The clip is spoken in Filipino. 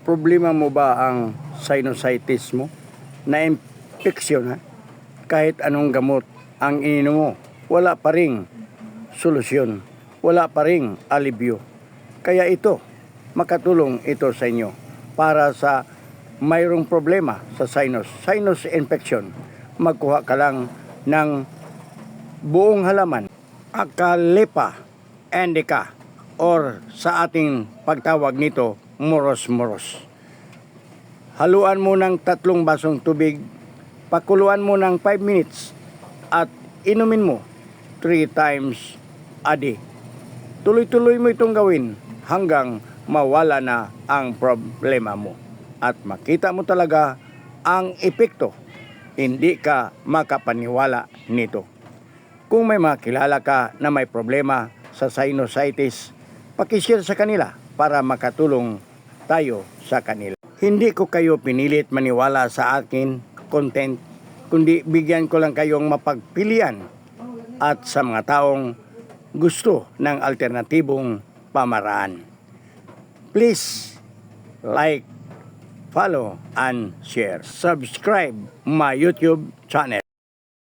Problema mo ba ang sinusitis mo? Na infeksyon ha? Kahit anong gamot ang ininom mo, wala pa ring solusyon. Wala pa ring alibyo. Kaya ito, makatulong ito sa inyo para sa mayroong problema sa sinus infection. Magkuha ka lang ng buong halaman, Acalypha indica, or sa ating pagtawag nito, moros-moros. Haluan mo ng 3 basong tubig, pakuluan mo ng 5 minutes, at inumin mo 3 times a day. Tuloy-tuloy mo itong gawin hanggang mawala na ang problema mo. At makita mo talaga ang epekto. Hindi ka makapaniwala nito. Kung may makilala ka na may problema sa sinusitis, pakishare sa kanila para makatulong tayo sa kanila. Hindi ko kayo pinilit maniwala sa akin content, kundi bigyan ko lang kayong mapagpilian at sa mga taong gusto ng alternatibong pamaraan. Please like, follow, and share. Subscribe my YouTube channel.